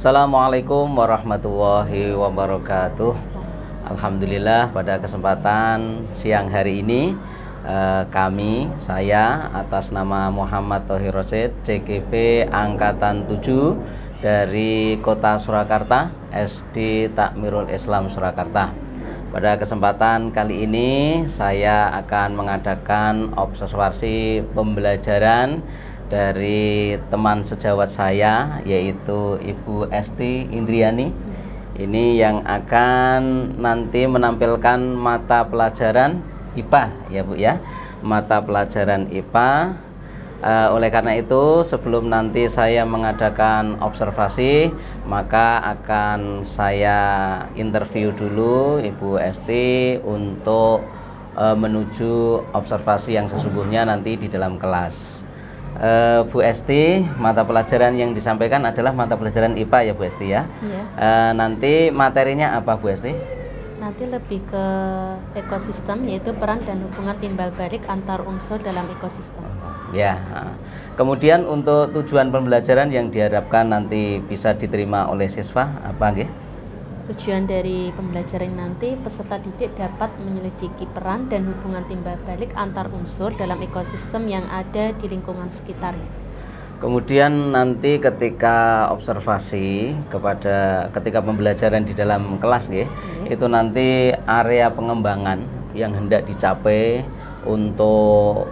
Assalamualaikum warahmatullahi wabarakatuh. Alhamdulillah pada kesempatan siang hari ini saya atas nama Muhammad Thohir Rosyid, CGP Angkatan 7 dari Kota Surakarta, SD Takmirul Islam Surakarta. Pada kesempatan kali ini saya akan mengadakan observasi pembelajaran dari teman sejawat saya, yaitu Ibu Esti Indriani. Ini yang akan nanti menampilkan mata pelajaran IPA ya Bu ya, mata pelajaran IPA. Oleh karena itu, sebelum nanti saya mengadakan observasi, maka akan saya interview dulu Ibu Esti untuk menuju observasi yang sesungguhnya nanti di dalam kelas. Bu Esti, mata pelajaran yang disampaikan adalah mata pelajaran IPA ya Bu Esti ya. Iya. Nanti materinya apa Bu Esti? Nanti lebih ke ekosistem, yaitu peran dan hubungan timbal balik antar unsur dalam ekosistem. Ya. Kemudian untuk tujuan pembelajaran yang diharapkan nanti bisa diterima oleh siswa apa nggih? Tujuan dari pembelajaran nanti peserta didik dapat menyelidiki peran dan hubungan timbal balik antar unsur dalam ekosistem yang ada di lingkungan sekitarnya. Kemudian nanti ketika observasi ketika pembelajaran di dalam kelas itu nanti area pengembangan yang hendak dicapai untuk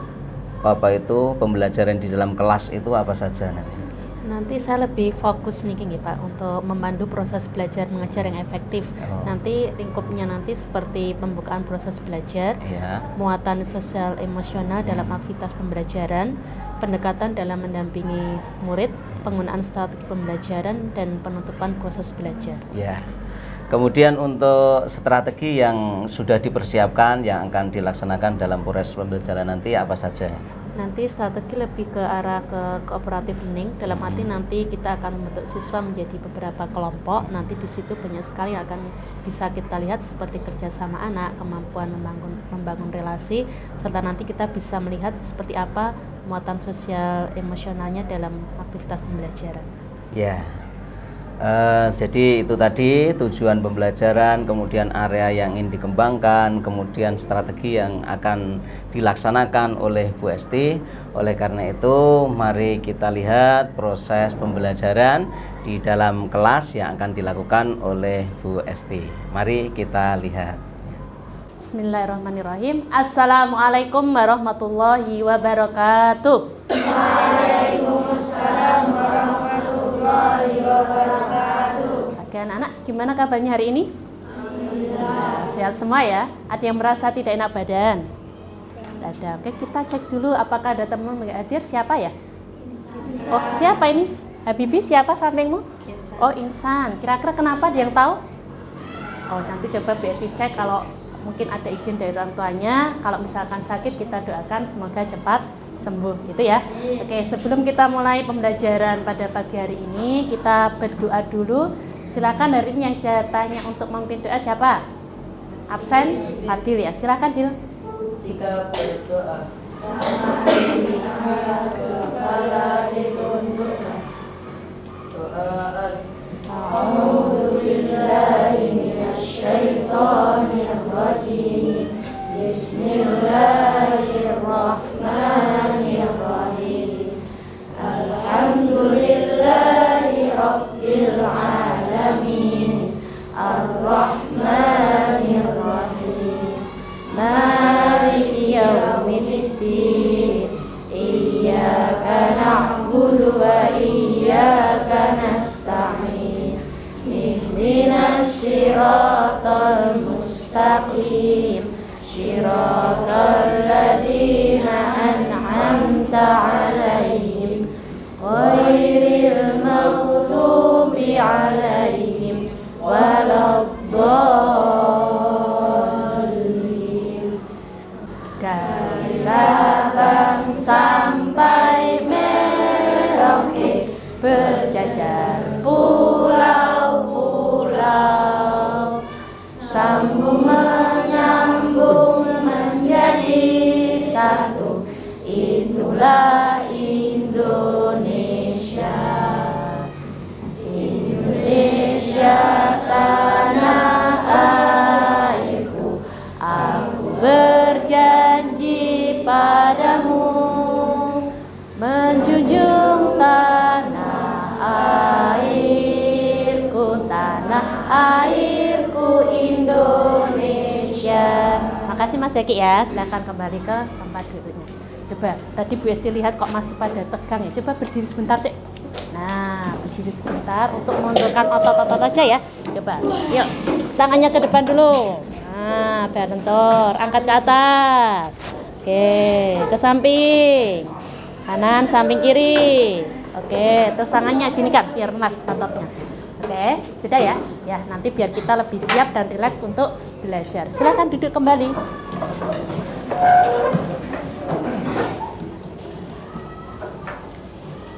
pembelajaran di dalam kelas itu apa saja nanti? Nanti saya lebih fokus nih Pak untuk memandu proses belajar mengajar yang efektif. Nanti lingkupnya nanti seperti pembukaan proses belajar, muatan sosial emosional dalam aktivitas pembelajaran, pendekatan dalam mendampingi murid, penggunaan strategi pembelajaran, dan penutupan proses belajar. Ya. Kemudian untuk strategi yang sudah dipersiapkan yang akan dilaksanakan dalam proses pembelajaran nanti apa saja? Nanti strategi lebih ke arah ke cooperative learning, dalam arti nanti kita akan membentuk siswa menjadi beberapa kelompok. Nanti di situ banyak sekali yang akan bisa kita lihat seperti kerjasama anak, kemampuan membangun relasi, serta nanti kita bisa melihat seperti apa muatan sosial emosionalnya dalam aktivitas pembelajaran. Ya. Jadi itu tadi tujuan pembelajaran, kemudian area yang ingin dikembangkan, kemudian strategi yang akan dilaksanakan oleh Bu Esti. Oleh karena itu, mari kita lihat proses pembelajaran di dalam kelas yang akan dilakukan oleh Bu Esti. Mari kita lihat. Bismillahirrahmanirrahim. Assalamualaikum warahmatullahi wabarakatuh. Waalaikumsalam warahmatullahi wabarakatuh. Oke anak-anak, gimana kabarnya hari ini? Sehat semua ya? Ada yang merasa tidak enak badan? Tidak ada. Oke, kita cek dulu apakah ada teman yang hadir. Siapa ya? Oh, siapa ini? Habibi, siapa sampingmu? Oh, Insan. Kira-kira kenapa, dia yang tahu? Oh, nanti coba BSI cek kalau mungkin ada izin dari orang tuanya. Kalau misalkan sakit, kita doakan semoga cepat sembuh, gitu ya. Oke, sebelum kita mulai pembelajaran pada pagi hari ini, kita berdoa dulu. Silakan hari ini yang jatahnya untuk memimpin doa siapa? Absen? Fadil ya. Silakan Dil. Jika berdoa. Bismillahirrahmanirrahim. Alhamdulillahi rabbil alamin. Ar-Rahmanir-Rahim. Maliki yaumiddin. Iyyaka na'budu wa iyyaka nasta'in. Ihdinas siratal mustaqim. Siratal ladzina an'amta 'alaihim ghairil maghdubi 'alaihim waladdallin. Dari Sabang sampai Merauke berjajar pulau-pulau, sambung menyambung menjadi satu, itulah Indonesia. tanah airku Indonesia. Makasih Mas Zaki ya, silakan kembali ke tempat duduknya. Coba, tadi Bu Esti lihat kok masih pada tegang ya, coba berdiri sebentar sih. Nah, berdiri sebentar untuk menundurkan otot-otot aja ya. Coba, yuk, tangannya ke depan dulu. Nah, biar lentur, angkat ke atas. Oke, ke samping. Kanan, samping kiri. Oke, terus tangannya gini kan, biar lemas ototnya. Oke, sudah ya? Ya, nanti biar kita lebih siap dan rileks untuk belajar. Silakan duduk kembali.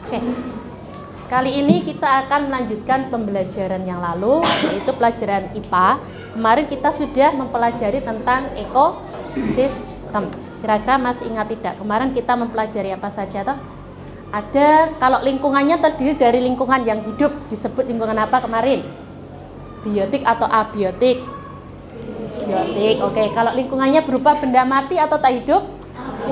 Oke, kali ini kita akan melanjutkan pembelajaran yang lalu, yaitu pelajaran IPA. Kemarin kita sudah mempelajari tentang ekosistem. Kira-kira masih ingat tidak? Kemarin kita mempelajari apa saja toh? Ada, kalau lingkungannya terdiri dari lingkungan yang hidup, disebut lingkungan apa kemarin? Biotik atau abiotik? Biotik, oke. Kalau lingkungannya berupa benda mati atau tak hidup?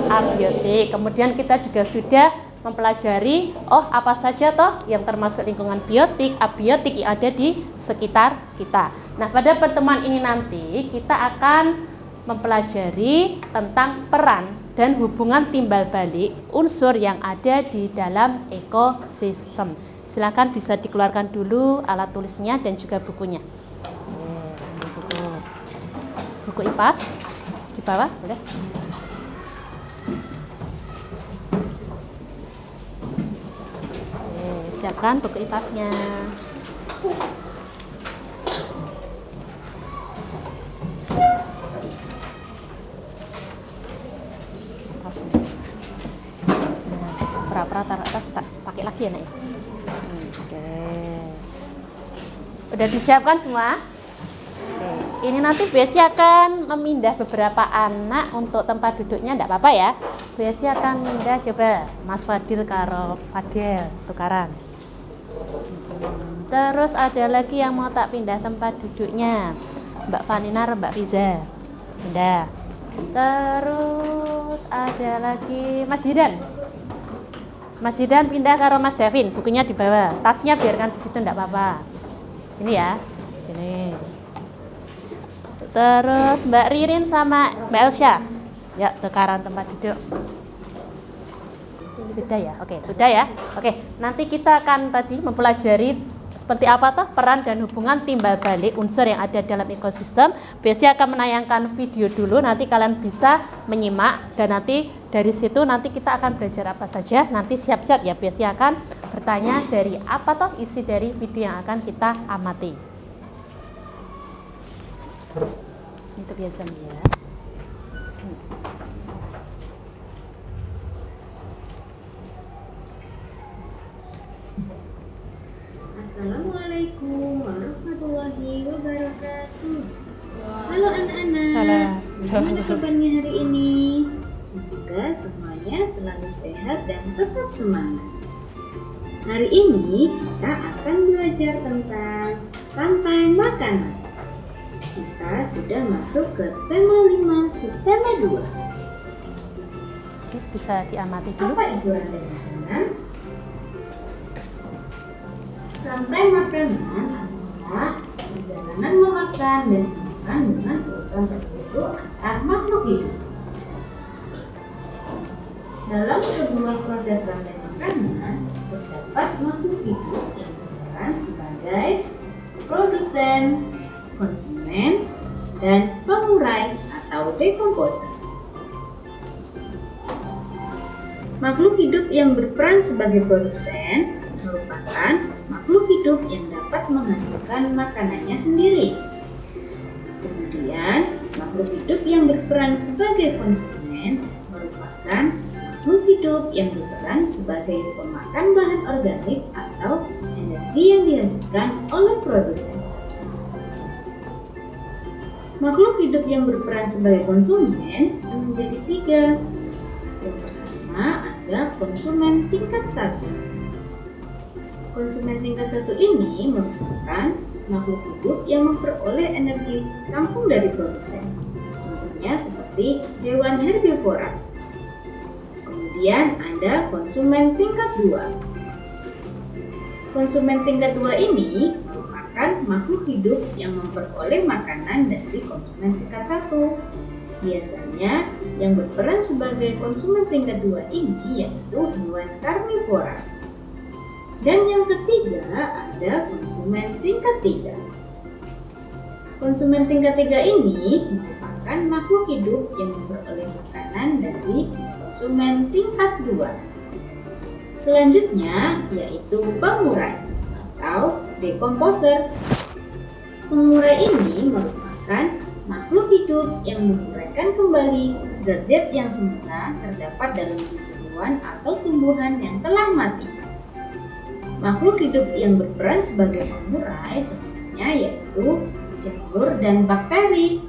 Abiotik. Kemudian kita juga sudah mempelajari, apa saja toh yang termasuk lingkungan biotik, abiotik yang ada di sekitar kita. Nah, pada pertemuan ini nanti kita akan mempelajari tentang peran dan hubungan timbal balik unsur yang ada di dalam ekosistem. Silakan bisa dikeluarkan dulu alat tulisnya dan juga bukunya. Buku IPAS di bawah, boleh? Siapkan buku IPAS-nya. Pra taruh atas, tak pakai lagi ya nak. Oke. Udah disiapkan semua? Oke. Ini nanti Bu Esi akan memindah beberapa anak untuk tempat duduknya, enggak apa-apa ya. Bu Esi akan pindah, coba Mas Fadil karo Fadil tukaran. Terus ada lagi yang mau tak pindah tempat duduknya, Mbak Fanina, Mbak Riza pindah. Terus ada lagi Mas Yidan. Mas Yidan pindah karo Mas Davin, bukunya di bawah. Tasnya biarkan di situ, enggak apa-apa. Ini ya. Ini. Terus Mbak Ririn sama Mbak Elsa. Ya, tukaran tempat duduk. Sudah ya? Oke, sudah ya. Oke, nanti kita akan tadi mempelajari seperti apa toh peran dan hubungan timbal balik unsur yang ada dalam ekosistem. Biasanya akan menayangkan video dulu, nanti kalian bisa menyimak dan nanti dari situ nanti kita akan belajar apa saja. Nanti siap-siap ya, biasanya akan bertanya dari apa toh isi dari video yang akan kita amati. Itu biasanya ya. Assalamualaikum warahmatullahi wabarakatuh. Halo anak-anak, gimana kabarnya hari ini? Semoga semuanya selalu sehat dan tetap semangat. Hari ini kita akan belajar tentang rantai makanan. Kita sudah masuk ke tema 5 subtema 2. Oke, bisa diamati dulu. Apa itu rantai makanan? Rantai makanan adalah perjalanan memakan dan makan dengan urutan tertentu antar makhluk hidup. Dalam sebuah proses rantai makanan, terdapat makhluk hidup yang berperan sebagai produsen, konsumen, dan pengurai atau dekomposer. Makhluk hidup yang berperan sebagai produsen merupakan makhluk hidup yang dapat menghasilkan makanannya sendiri. Kemudian, makhluk hidup yang berperan sebagai konsumen merupakan makhluk hidup yang berperan sebagai pemakan bahan organik atau energi yang dihasilkan oleh produsen. Makhluk hidup yang berperan sebagai konsumen menjadi 3. Yang pertama ada konsumen tingkat 1. Konsumen tingkat 1 ini merupakan makhluk hidup yang memperoleh energi langsung dari produsen. Contohnya seperti hewan herbivora. Kemudian ada konsumen tingkat 2. Konsumen tingkat 2 ini merupakan merupakan makhluk hidup yang memperoleh makanan dari konsumen tingkat 1. Biasanya yang berperan sebagai konsumen tingkat 2 ini yaitu hewan karnivora. Dan yang ketiga ada konsumen tingkat 3. Konsumen tingkat 3 ini merupakan makhluk hidup yang memperoleh makanan dari konsumen tingkat 2. Selanjutnya yaitu pengurai atau decomposer. Pengurai ini merupakan makhluk hidup yang menguraikan kembali zat-zat yang semula terdapat dalam tumbuhan atau tumbuhan yang telah mati. Makhluk hidup yang berperan sebagai pengurai contohnya yaitu jamur dan bakteri.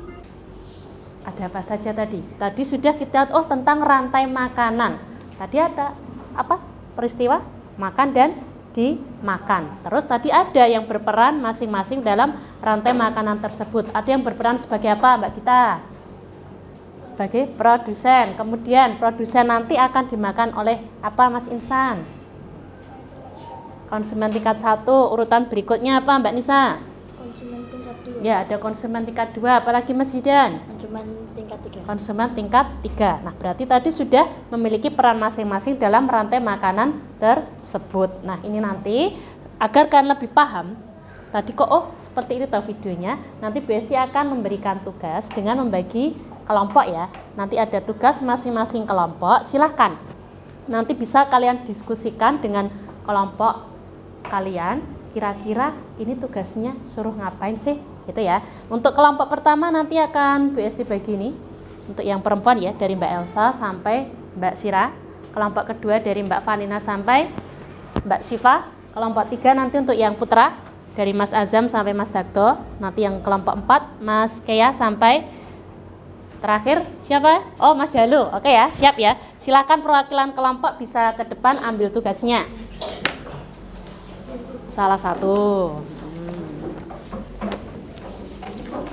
Ada apa saja tadi? Tadi sudah kita tentang rantai makanan. Tadi ada apa? Peristiwa makan dan dimakan. Terus tadi ada yang berperan masing-masing dalam rantai makanan tersebut. Ada yang berperan sebagai apa, Mbak Gita? Sebagai produsen. Kemudian produsen nanti akan dimakan oleh apa, Mas Insan? Konsumen tingkat 1. Urutan berikutnya apa, Mbak Nisa? Konsumen tingkat 2. Ya, ada konsumen tingkat 2. Apalagi Mas Zidan? Konsumen tingkat 3. Konsumen tingkat 3. Nah, berarti tadi sudah memiliki peran masing-masing dalam rantai makanan tersebut. Nah, ini nanti agar kalian lebih paham, tadi kok seperti itu tahu videonya, nanti BSI akan memberikan tugas dengan membagi kelompok ya. Nanti ada tugas masing-masing kelompok, silahkan. Nanti bisa kalian diskusikan dengan kelompok kalian, kira-kira ini tugasnya suruh ngapain sih? Gitu ya. Untuk kelompok pertama nanti akan BSI bagi ini. Untuk yang perempuan ya, dari Mbak Elsa sampai Mbak Sira. Kelompok kedua dari Mbak Vanina sampai Mbak Syifa. Kelompok 3 nanti untuk yang putra, dari Mas Azam sampai Mas Dakto. Nanti yang kelompok 4 Mas Kea sampai terakhir siapa? Oh, Mas Jalu. Oke ya, siap ya. Silakan perwakilan kelompok bisa ke depan ambil tugasnya. Salah satu.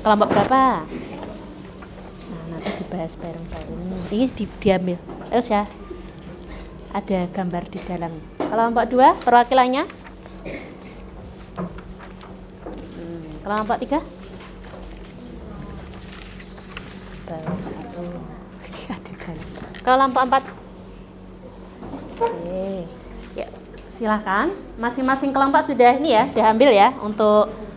Kelompok berapa? Nah, nanti dibahas bareng-bareng. Ini diambil. Elsa, ada gambar di dalam. Kelompok 2 perwakilannya. Kelompok 3. Bawah 1. Kelompok 4. Oke. Ya, silahkan. Masing-masing kelompok sudah ini ya, diambil ya untuk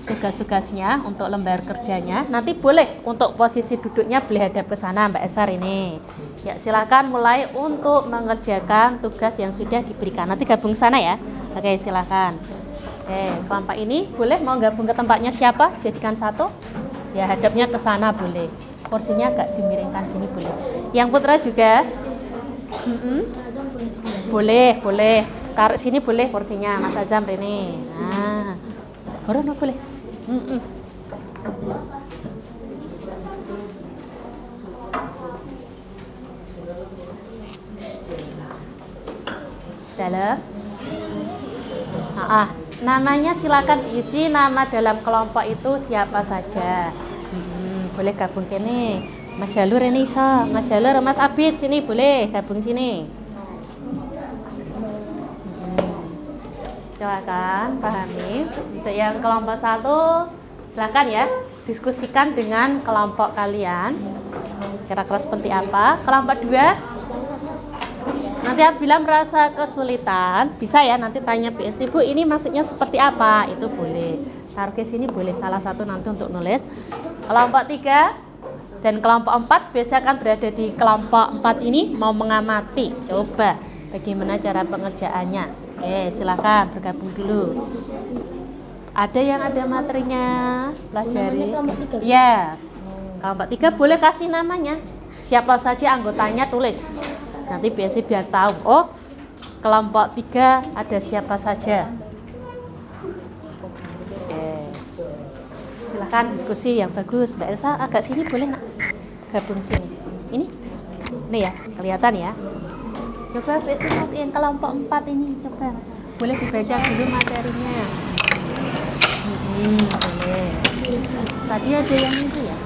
tugas-tugasnya, untuk lembar kerjanya. Nanti boleh untuk posisi duduknya boleh hadap ke sana Mbak Esar ini. Ya, silakan mulai untuk mengerjakan tugas yang sudah diberikan. Nanti gabung sana ya. Oke, silakan. Oke, kelompok ini boleh mau gabung ke tempatnya siapa? Jadikan satu. Ya, hadapnya ke sana boleh. Porsinya agak dimiringkan gini boleh. Yang putra juga. Boleh. Taruh sini boleh porsinya Mas Azam ini. Nah. Corona boleh. Dalam. Namanya silakan diisi, nama dalam kelompok itu siapa saja. Boleh gabung kene. Mas Jalur ini iso. Mas Jalur, Mas Abid sini boleh gabung sini. Silakan pahami. Untuk yang kelompok 1 silakan ya diskusikan dengan kelompok kalian kira-kira seperti apa. Kelompok 2 nanti apabila merasa kesulitan bisa ya nanti tanya BST, Bu ini maksudnya seperti apa, itu boleh taruh ke sini, boleh salah satu nanti untuk nulis. Kelompok 3 dan kelompok 4 biasanya akan berada di kelompok 4 ini mau mengamati coba bagaimana cara pengerjaannya. Oke, silakan bergabung dulu. Ada yang ada materinya, pelajari. Ya, kelompok 3 boleh kasih namanya. Siapa saja anggotanya tulis. Nanti biasanya biar tahu. Oh, kelompok 3 ada siapa saja. Oke. Silakan diskusi yang bagus. Mbak Elsa agak sini boleh nak gabung sini. Ini ya, kelihatan ya. Coba besok yang kelompok 4 ini coba boleh dibaca dulu materinya. Boleh. Tadi ada yang itu ya.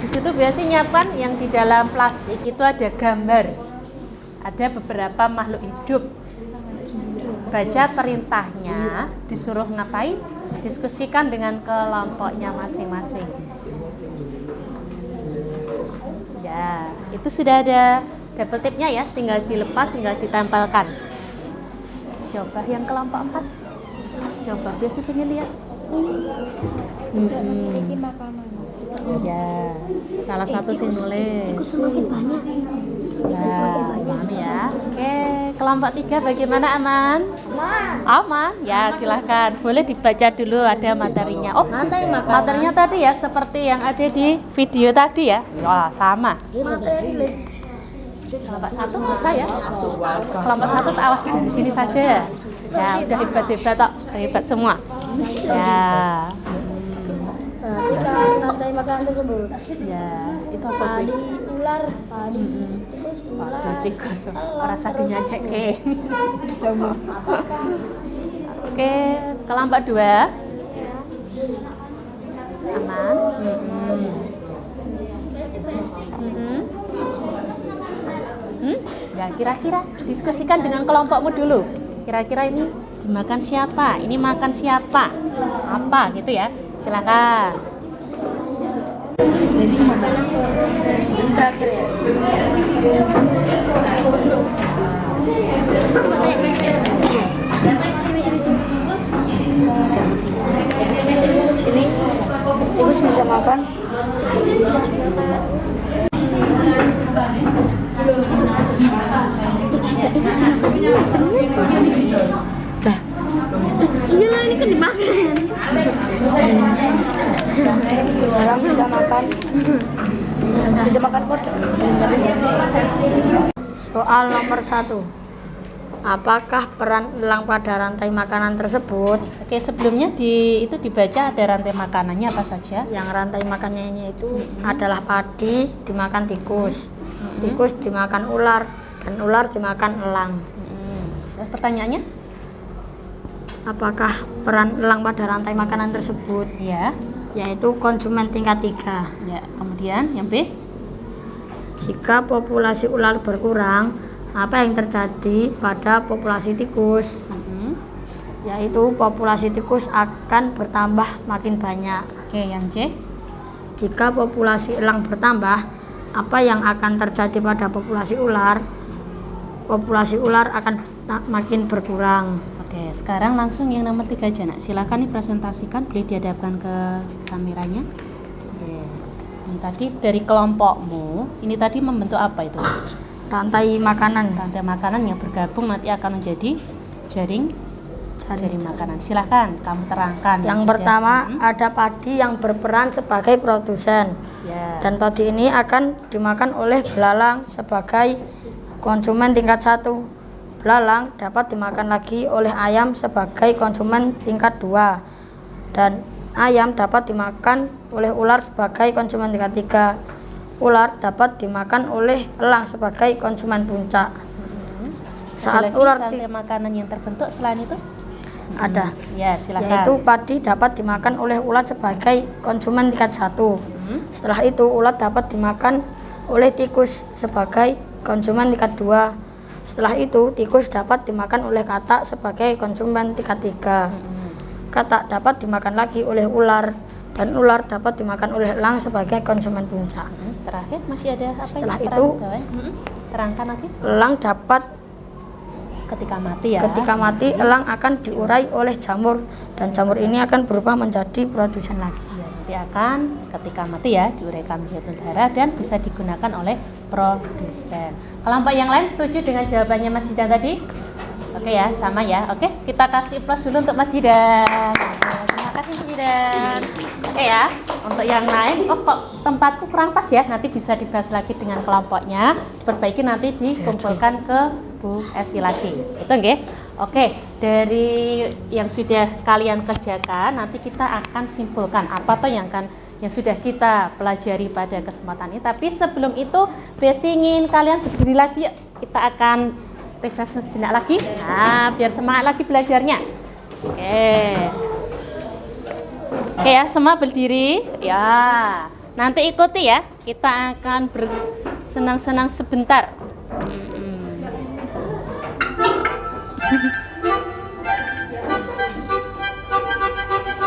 Di situ biasanya nyiapkan yang di dalam plastik itu ada gambar. Ada beberapa makhluk hidup. baca perintahnya, disuruh ngapain? Diskusikan dengan kelompoknya masing-masing. Ya, itu sudah ada double tipnya ya, tinggal dilepas, tinggal ditempelkan. Coba yang kelompok 4. Coba, biasa pengen lihat. Ini makanan. Ya, salah satu sih nulis. Semakin banyak. Ya, aman ya. Oke, kelompok 3 bagaimana, Aman? Aman. Ya, silahkan. Boleh dibaca dulu, ada materinya. Oh, materinya tadi ya, seperti yang ada di video tadi ya. Wah, sama. Kelompok 1 bisa ya. Kelompok 1 tak awas di sini saja. Ya, udah hebat-hebat tok, hebat semua. Ya. Berarti kalau rantai makanan tersebut Ya, itu apa? padi ular, padi tikus, ular. Tikus. Rasa dinyanyi ke. Coba. Oke, kelompok 2. Aman. Ya, kira-kira diskusikan dengan kelompokmu dulu. Kira-kira ini dimakan siapa? Ini makan siapa? Apa gitu ya? Silakan. Terakhir ya. Ini tikus bisa makan, bisa dimakan. Nah, iya lah ini kan dimakan. Orang bisa makan, bisa makan kodok. Soal nomor 1. Apakah peran elang pada rantai makanan tersebut? Oke, sebelumnya itu dibaca ada rantai makanannya apa saja? Yang rantai makanannya itu adalah padi dimakan tikus, tikus dimakan ular, dan ular dimakan elang. Pertanyaannya? Apakah peran elang pada rantai makanan tersebut? Ya. Yaitu konsumen tingkat 3. Ya, kemudian yang B? Jika populasi ular berkurang, apa yang terjadi pada populasi tikus? Yaitu populasi tikus akan bertambah makin banyak. Oke, yang C? Jika populasi elang bertambah, apa yang akan terjadi pada populasi ular? Populasi ular akan makin berkurang. Oke, sekarang langsung yang nomor 3 aja, Nak. Silakan dipresentasikan, boleh dihadapkan ke kameranya. Oke. Ini tadi dari kelompokmu, ini tadi membentuk apa itu? Rantai makanan. Rantai makanan yang bergabung nanti akan menjadi jaring makanan. Silahkan kamu terangkan. Yang sudah. pertama ada padi yang berperan sebagai produsen. Ya. Dan padi ini akan dimakan oleh belalang sebagai konsumen tingkat 1. Belalang dapat dimakan lagi oleh ayam sebagai konsumen tingkat 2. Dan ayam dapat dimakan oleh ular sebagai konsumen tingkat 3. Ular dapat dimakan oleh elang sebagai konsumen puncak. Saat ular rantai makanan yang terbentuk selain itu? Ada. Ya, silakan. Yaitu padi dapat dimakan oleh ulat sebagai konsumen tingkat 1. Setelah itu ulat dapat dimakan oleh tikus sebagai konsumen tingkat 2. Setelah itu tikus dapat dimakan oleh katak sebagai konsumen tingkat 3. Katak dapat dimakan lagi oleh ular, dan ular dapat dimakan oleh elang sebagai konsumen puncak. Terakhir masih ada apa? Setelah yang itu terangkan lagi. Elang dapat Ketika mati ya. ketika mati elang akan diurai oleh jamur, dan jamur ini akan berubah menjadi produsen lagi. Ya, nanti akan ketika mati ya diuraikan menjadi darah dan bisa digunakan oleh produsen. Kelompok yang lain setuju dengan jawabannya Mas Zidan tadi? Oke ya, sama ya. Oke, kita kasih plus dulu untuk Mas Zidan. Terima kasih Mas Zidan. Oke ya, untuk yang lain, oh kok tempatku kurang pas ya, nanti bisa dibahas lagi dengan kelompoknya, diperbaiki nanti dikumpulkan ke Bu Esti lagi. Itu nggih? Oke, dari yang sudah kalian kerjakan, nanti kita akan simpulkan apa tuh yang sudah kita pelajari pada kesempatan ini. Tapi sebelum itu, Besti ingin kalian berdiri lagi. Yuk. Kita akan refresh sejenak lagi. Nah, biar semangat lagi belajarnya. Oke ya, semua berdiri. Ya, nanti ikuti ya. Kita akan bersenang-senang sebentar.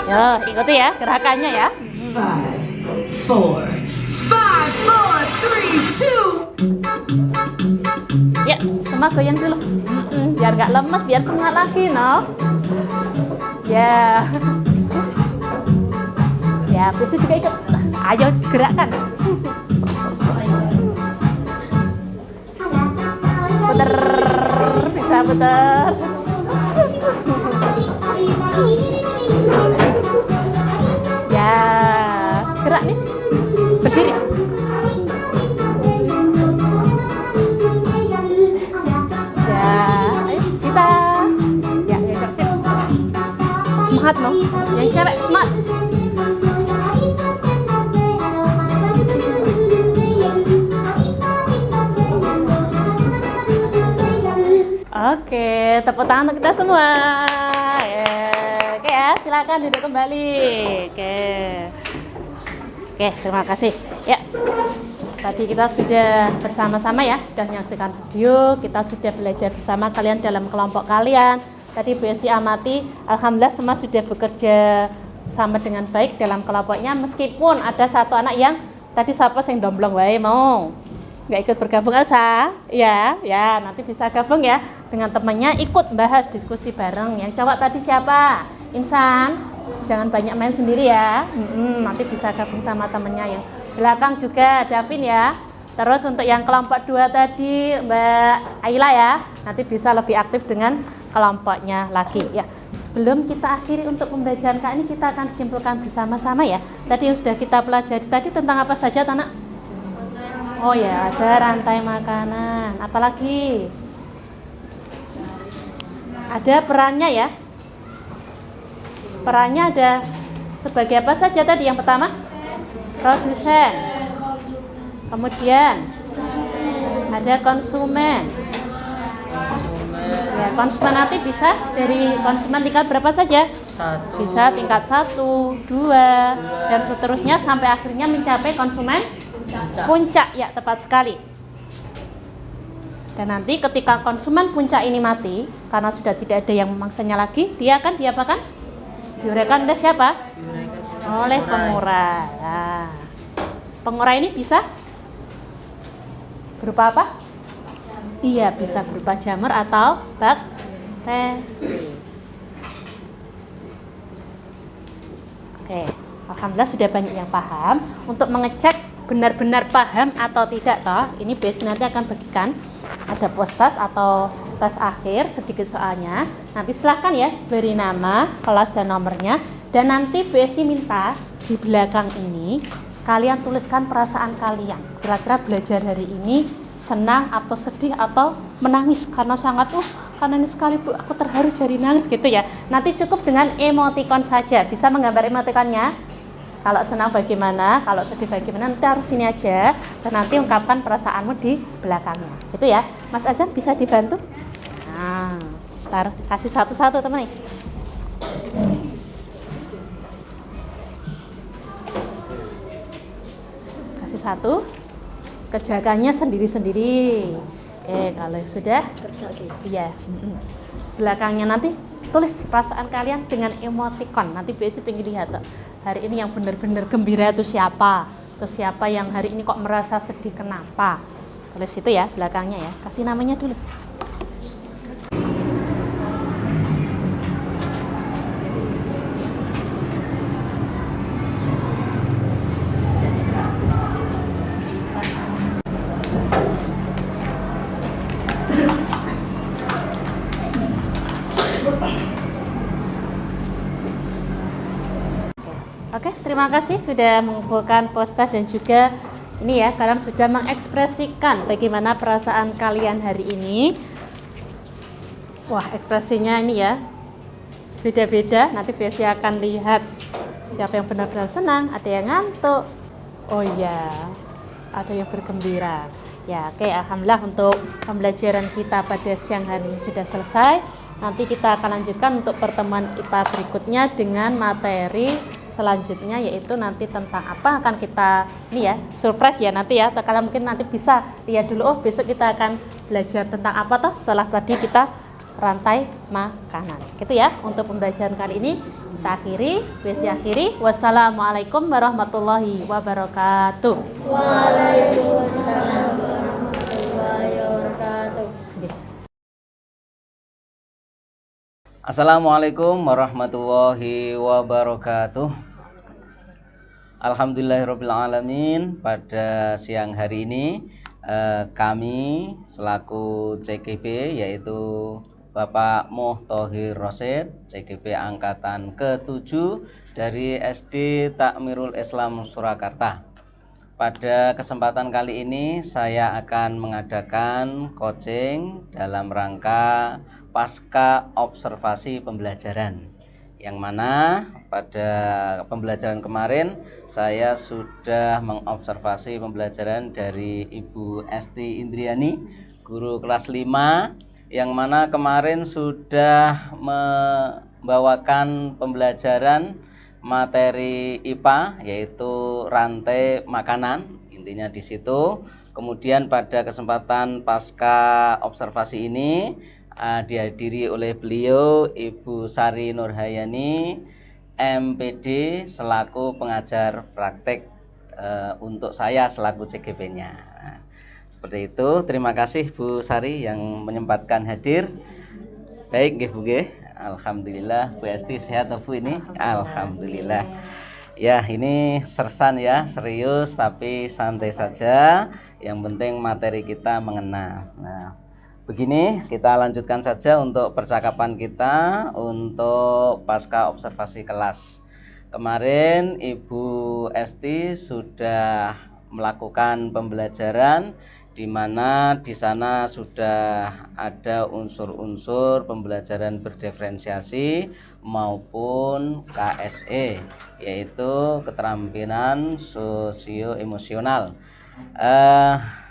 Yo, ikuti ya gerakannya ya. 5, 4, 5, 4, 3, 2. Ya, semua goyang dulu. Biar nggak lemes, biar semangat lagi, no. Ya. Ya, Besi juga ikut. Ayo gerakkan. Puter, bisa puter. Ya, gerak nih. Berdiri. Ya, ayo kita. Ya, ya sip. Semangat no. Yang cewek semangat. Oke, tepuk tangan untuk kita semua. Oke ya, silakan duduk kembali. Oke, terima kasih. Ya, tadi kita sudah bersama-sama ya, sudah menyaksikan video. Kita sudah belajar bersama kalian dalam kelompok kalian. Tadi BSI amati, alhamdulillah semua sudah bekerja sama dengan baik dalam kelompoknya. Meskipun ada satu anak yang tadi siapa yang domblong wae mau nggak ikut bergabung, Elsa ya nanti bisa gabung ya dengan temannya, ikut bahas diskusi bareng. Yang cowok tadi siapa? Insan, jangan banyak main sendiri ya. Nanti bisa gabung sama temennya. Yang belakang juga Davin ya. Terus untuk yang kelompok 2 tadi Mbak Aila ya, nanti bisa lebih aktif dengan kelompoknya lagi ya. Sebelum kita akhiri untuk pembelajaran kali ini, kita akan simpulkan bersama-sama ya. Tadi yang sudah kita pelajari tadi tentang apa saja, Tanak? Oh ya, ada rantai makanan. Apalagi? Ada perannya ya. Perannya ada sebagai apa saja tadi? Yang pertama, produsen. Kemudian ada konsumen. Ya, konsumen nanti bisa dari konsumen tingkat berapa saja? 1. Bisa tingkat 1, 2, dan seterusnya sampai akhirnya mencapai konsumen puncak ya, tepat sekali. Dan nanti ketika konsumen puncak ini mati karena sudah tidak ada yang memangsanya lagi, dia akan diapakan? Diuraikan oleh siapa? Oleh pengurai. Nah, pengurai ini bisa berupa apa? Iya, bisa berupa jamur atau bakteri. Oke, alhamdulillah sudah banyak yang paham. Untuk mengecek benar-benar paham atau tidak toh, ini BSI nanti akan bagikan ada post-test atau tes akhir sedikit soalnya. Nanti silahkan ya beri nama, kelas dan nomornya, dan nanti BSI minta di belakang ini kalian tuliskan perasaan kalian. Kira-kira belajar hari ini senang atau sedih atau menangis karena sangat karena ini sekali Bu aku terharu jadi nangis gitu ya. Nanti cukup dengan emoticon saja. Bisa menggambar emoticonnya? Kalau senang bagaimana, kalau sedih bagaimana, nanti harus sini aja dan nanti ungkapkan perasaanmu di belakangnya. Gitu ya. Mas Azam bisa dibantu? Nah, taruh kasih satu-satu teman nih. Kasih satu. Kerjakannya sendiri-sendiri. Oke, kalau sudah Kerja gitu. iya. Belakangnya nanti tulis perasaan kalian dengan emoticon. Nanti BSI pengen lihat tuh. Hari ini yang benar-benar gembira itu siapa? Terus siapa yang hari ini kok merasa sedih kenapa? Tulis itu ya belakangnya ya. Kasih namanya dulu. Oke, terima kasih sudah mengumpulkan poster dan juga ini ya, kalian sudah mengekspresikan bagaimana perasaan kalian hari ini. Wah, ekspresinya ini ya, beda-beda. Nanti BSI akan lihat siapa yang benar-benar senang, ada yang ngantuk. Oh iya, ada yang bergembira. Ya, oke, alhamdulillah untuk pembelajaran kita pada siang hari ini sudah selesai. Nanti kita akan lanjutkan untuk pertemuan IPA berikutnya dengan materi selanjutnya, yaitu nanti tentang apa akan kita ini ya, surprise ya nanti ya. Kalian mungkin nanti bisa lihat dulu, oh besok kita akan belajar tentang apa toh setelah tadi kita rantai makanan. Gitu ya untuk pembelajaran kali ini. Kita akhiri, Besi akhiri. Wassalamualaikum warahmatullahi wabarakatuh. Waalaikumsalam warahmatullahi wabarakatuh. Assalamualaikum warahmatullahi wabarakatuh. Alhamdulillahirrabbilalamin. Pada siang hari ini kami selaku CGP yaitu Bapak Muhthohir Rosyid, CGP Angkatan ke-7 dari SD Takmirul Islam Surakarta. Pada kesempatan kali ini saya akan mengadakan coaching dalam rangka pasca observasi pembelajaran, yang mana pada pembelajaran kemarin saya sudah mengobservasi pembelajaran dari Ibu Esti Indriani, guru kelas 5, yang mana kemarin sudah membawakan pembelajaran materi IPA yaitu rantai makanan, intinya di situ. Kemudian pada kesempatan pasca observasi ini dihadiri oleh beliau Ibu Sari Nurhayani, MPD, selaku pengajar praktek untuk saya selaku CGP-nya. Seperti itu. Terima kasih Bu Sari yang menyempatkan hadir. Baik nggih Bu nggih. Alhamdulillah. Bu Esti sehat Bu ini? Alhamdulillah. Ya, ini sersan ya, serius tapi santai saja. Yang penting materi kita mengena. Nah, begini, kita lanjutkan saja untuk percakapan kita untuk pasca observasi kelas. Kemarin Ibu Esti sudah melakukan pembelajaran di mana di sana sudah ada unsur-unsur pembelajaran berdiferensiasi maupun KSE, yaitu keterampilan sosio-emosional.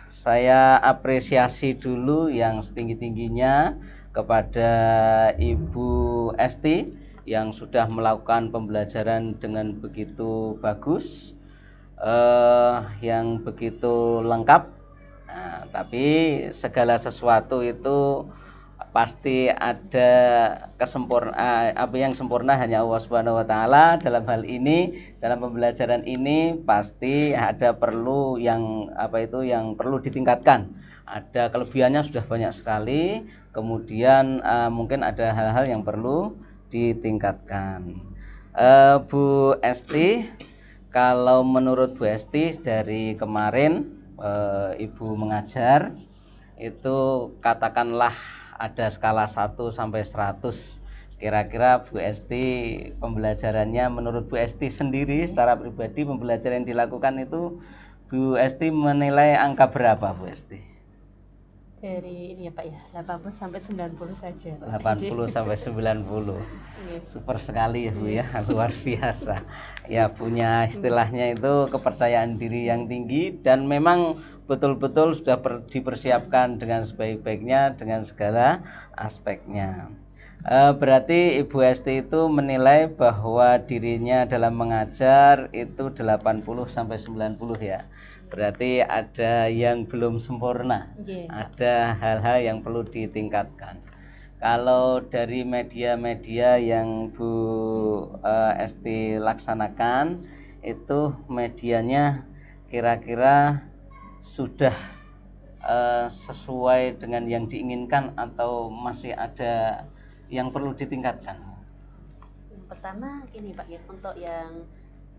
Saya apresiasi dulu yang setinggi-tingginya kepada Ibu Esti yang sudah melakukan pembelajaran dengan begitu bagus, yang begitu lengkap. Nah, tapi segala sesuatu itu pasti ada kesempurnaan. Apa yang sempurna hanya Allah Subhanahu wa taala. Dalam hal ini, dalam pembelajaran ini pasti ada perlu yang yang perlu ditingkatkan. Ada kelebihannya sudah banyak sekali. Kemudian mungkin ada hal-hal yang perlu ditingkatkan. Bu Esti, kalau menurut Bu Esti dari kemarin Ibu mengajar itu katakanlah ada skala 1 sampai 100. Kira-kira Bu Esti pembelajarannya menurut Bu Esti sendiri secara pribadi pembelajaran yang dilakukan itu Bu Esti menilai angka berapa Bu Esti? Dari ini ya Pak ya, 80 sampai 90 saja. 80 sampai 90. Super sekali ya Bu ya, luar biasa. Ya, punya istilahnya itu kepercayaan diri yang tinggi dan memang betul-betul sudah dipersiapkan dengan sebaik-baiknya dengan segala aspeknya. Berarti Ibu Esti itu menilai bahwa dirinya dalam mengajar itu 80 sampai 90 ya. Berarti ada yang belum sempurna, ada hal-hal yang perlu ditingkatkan. Kalau dari media-media yang Bu Esti laksanakan, itu medianya kira-kira sudah sesuai dengan yang diinginkan atau masih ada yang perlu ditingkatkan? Yang pertama ini Pak ya, untuk yang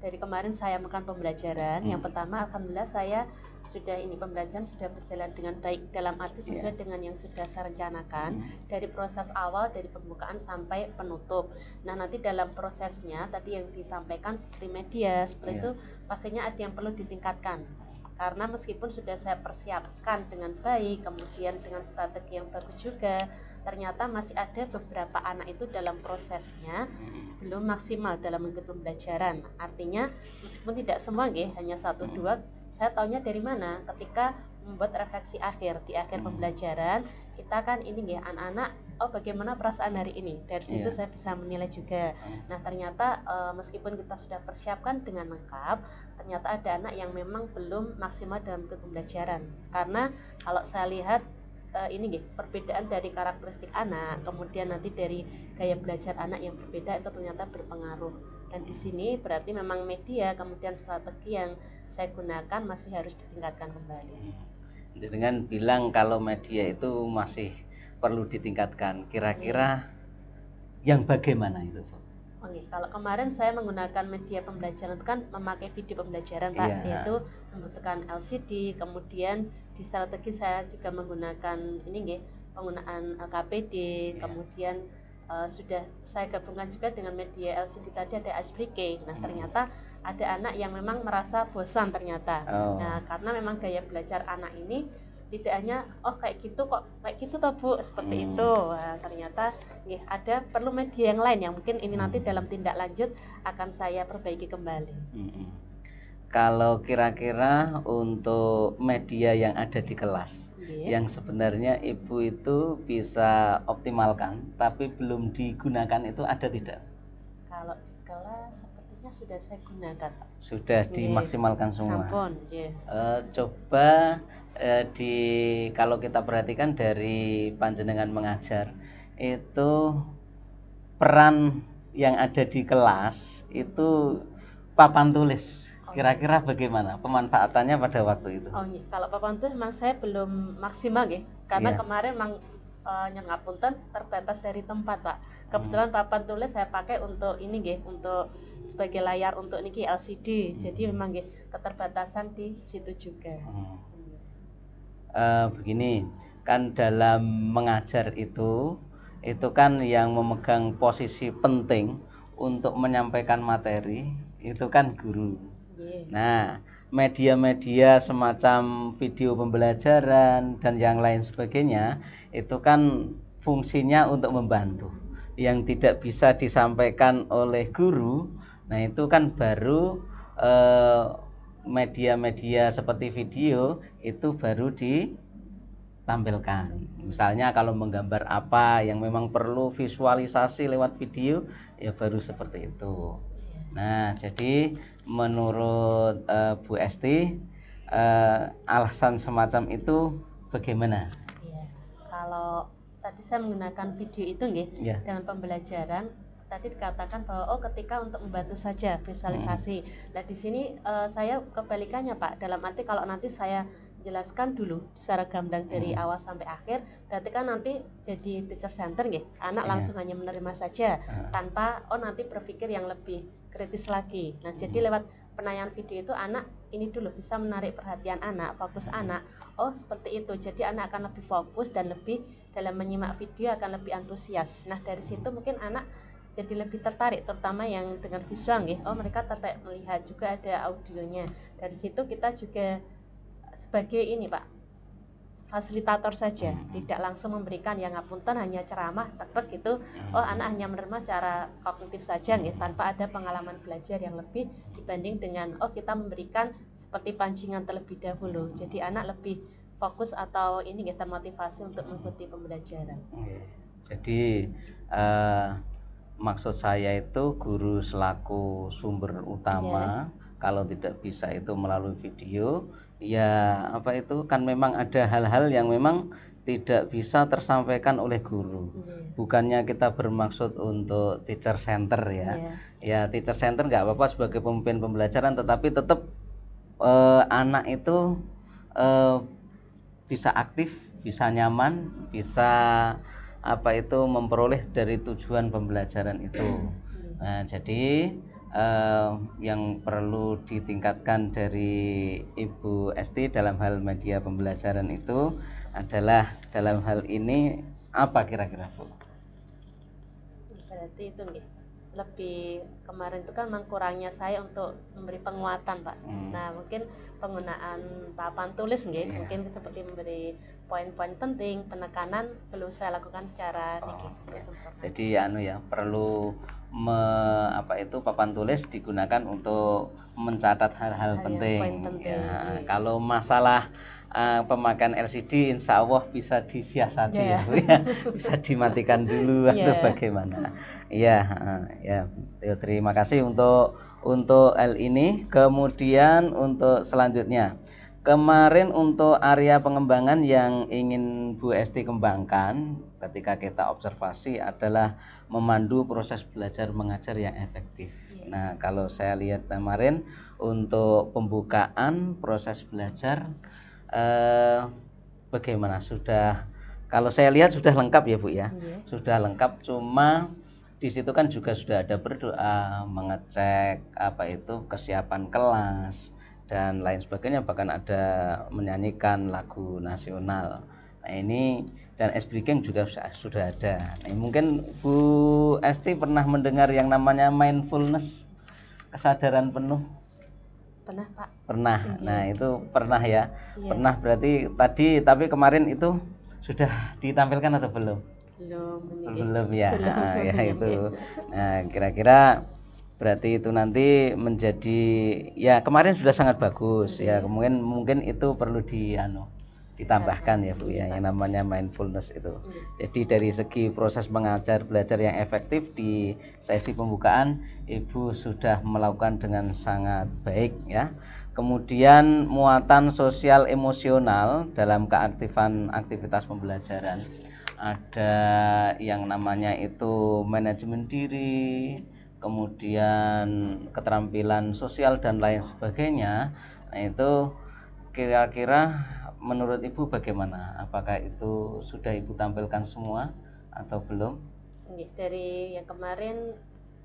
dari kemarin saya melakukan pembelajaran. Yang pertama, alhamdulillah saya sudah pembelajaran sudah berjalan dengan baik, dalam arti sesuai dengan yang sudah saya rencanakan dari proses awal, dari pembukaan sampai penutup. Nah, nanti dalam prosesnya tadi yang disampaikan seperti media seperti itu pastinya ada yang perlu ditingkatkan. Karena meskipun sudah saya persiapkan dengan baik, kemudian dengan strategi yang bagus juga, ternyata masih ada beberapa anak itu dalam prosesnya belum maksimal dalam mengikuti pembelajaran. Artinya meskipun tidak semua hanya 1-2, saya tahunya dari mana? Ketika membuat refleksi akhir di akhir pembelajaran, kita kan anak-anak, bagaimana perasaan hari ini? Dari situ saya bisa menilai juga. Nah, ternyata meskipun kita sudah persiapkan dengan lengkap, ternyata ada anak yang memang belum maksimal dalam mengikuti pembelajaran. Karena kalau saya lihat ini nggih, perbedaan dari karakteristik anak, kemudian nanti dari gaya belajar anak yang berbeda itu ternyata berpengaruh. Dan di sini berarti memang media kemudian strategi yang saya gunakan masih harus ditingkatkan kembali. Dengan bilang kalau media itu masih perlu ditingkatkan, kira-kira yang bagaimana itu? Oke, kalau kemarin saya menggunakan media pembelajaran itu kan memakai video pembelajaran Pak, Iya. yaitu membutuhkan LCD, kemudian di strategi saya juga menggunakan ini nggih, penggunaan KPD, kemudian sudah saya gabungkan juga dengan media LCD tadi ada ice breaking. Nah, ternyata ada anak yang memang merasa bosan ternyata. Nah, karena memang gaya belajar anak ini tidak hanya kayak gitu kok, kayak gitu toh Bu, seperti itu. Nah, ternyata ada perlu media yang lain yang mungkin ini nanti dalam tindak lanjut akan saya perbaiki kembali. Kalau kira-kira untuk media yang ada di kelas, yang sebenarnya Ibu itu bisa optimalkan tapi belum digunakan itu ada tidak? Kalau di kelas sepertinya sudah saya gunakan Pak. Sudah dimaksimalkan semua. Sampun, coba kalau kita perhatikan dari panjenengan mengajar itu peran yang ada di kelas itu papan tulis. Kira-kira bagaimana pemanfaatannya pada waktu itu? Kalau papan tulis memang saya belum maksimal nggih, karena kemarin memang ngapunten terbatas dari tempat Pak. Kebetulan papan tulis saya pakai untuk ini nggih, untuk sebagai layar untuk niki LCD. Jadi memang nggih keterbatasan di situ juga. Begini, kan dalam mengajar itu kan yang memegang posisi penting untuk menyampaikan materi itu kan guru. Nah, media-media semacam video pembelajaran dan yang lain sebagainya itu kan fungsinya untuk membantu. Yang tidak bisa disampaikan oleh guru, nah itu kan baru media-media seperti video itu baru ditampilkan. Misalnya kalau menggambar apa yang memang perlu visualisasi lewat video, ya baru seperti itu. Nah, jadi menurut Bu Esti, alasan semacam itu bagaimana? Kalau tadi saya menggunakan video itu nggih, dalam pembelajaran tadi dikatakan bahwa ketika untuk membantu saja visualisasi. Nah, di sini saya kebalikannya Pak, dalam arti kalau nanti saya jelaskan dulu secara gamblang dari awal sampai akhir, berarti kan nanti jadi teacher center nggih. Anak langsung hanya menerima saja tanpa nanti berpikir yang lebih kritis lagi. Nah, jadi lewat penayangan video itu anak ini dulu bisa menarik perhatian anak, fokus anak. Seperti itu. Jadi anak akan lebih fokus dan lebih dalam menyimak video akan lebih antusias. Nah, dari situ mungkin anak jadi lebih tertarik, terutama yang dengan visual nggih. Mereka tertarik melihat, juga ada audionya. Dari situ kita juga sebagai ini Pak, fasilitator saja, tidak langsung memberikan yang ngapunten hanya ceramah tek gitu. Anak hanya menerima secara kognitif saja nih, tanpa ada pengalaman belajar yang lebih dibanding dengan kita memberikan seperti pancingan terlebih dahulu. Jadi anak lebih fokus atau ini termotivasi untuk mengikuti pembelajaran. Jadi maksud saya itu guru selaku sumber utama. Kalau tidak bisa itu melalui video, ya apa itu kan memang ada hal-hal yang memang tidak bisa tersampaikan oleh guru. Bukannya kita bermaksud untuk teacher center ya. Ya teacher center nggak apa-apa sebagai pemimpin pembelajaran, tetapi tetap anak itu bisa aktif, bisa nyaman, bisa apa itu memperoleh dari tujuan pembelajaran itu. Nah, jadi yang perlu ditingkatkan dari Ibu Esti dalam hal media pembelajaran itu adalah dalam hal ini apa kira-kira Bu? Berarti itu nggih, lebih kemarin itu kan memang kurangnya saya untuk memberi penguatan Pak. Nah, mungkin penggunaan papan tulis nggih, mungkin seperti memberi poin-poin penting, penekanan perlu saya lakukan secara Jadi perlu papan tulis digunakan untuk mencatat hal-hal penting. Kalau masalah pemakaian LCD insya Allah bisa disiasati ya Bu ya. Bisa dimatikan dulu atau bagaimana. Terima kasih untuk hal ini. Kemudian untuk selanjutnya Kemarin untuk area pengembangan yang ingin Bu Esti kembangkan ketika kita observasi adalah memandu proses belajar mengajar yang efektif. Nah, kalau saya lihat kemarin untuk pembukaan proses belajar bagaimana? Kalau saya lihat sudah lengkap ya Bu ya. Sudah lengkap, cuma di situ kan juga sudah ada berdoa, mengecek apa itu kesiapan kelas dan lain sebagainya, bahkan ada menyanyikan lagu nasional. Nah ini dan ice breaking juga sudah ada. Nah, mungkin Bu Esti pernah mendengar yang namanya mindfulness, kesadaran penuh? Pernah Pak? Pernah. Nah itu pernah ya. Pernah berarti tadi, tapi kemarin itu sudah ditampilkan atau belum? Belum ya. Ya itu. Nah kira-kira berarti itu nanti menjadi ya kemarin sudah sangat bagus ya, kemudian mungkin itu perlu ditambahkan ya Bu ya, yang namanya mindfulness itu. Jadi dari segi proses mengajar belajar yang efektif di sesi pembukaan Ibu sudah melakukan dengan sangat baik ya. Kemudian muatan sosial emosional dalam keaktifan aktivitas pembelajaran, ada yang namanya itu manajemen diri, kemudian keterampilan sosial dan lain sebagainya. Nah itu kira-kira menurut Ibu bagaimana? Apakah itu sudah Ibu tampilkan semua atau belum? Dari yang kemarin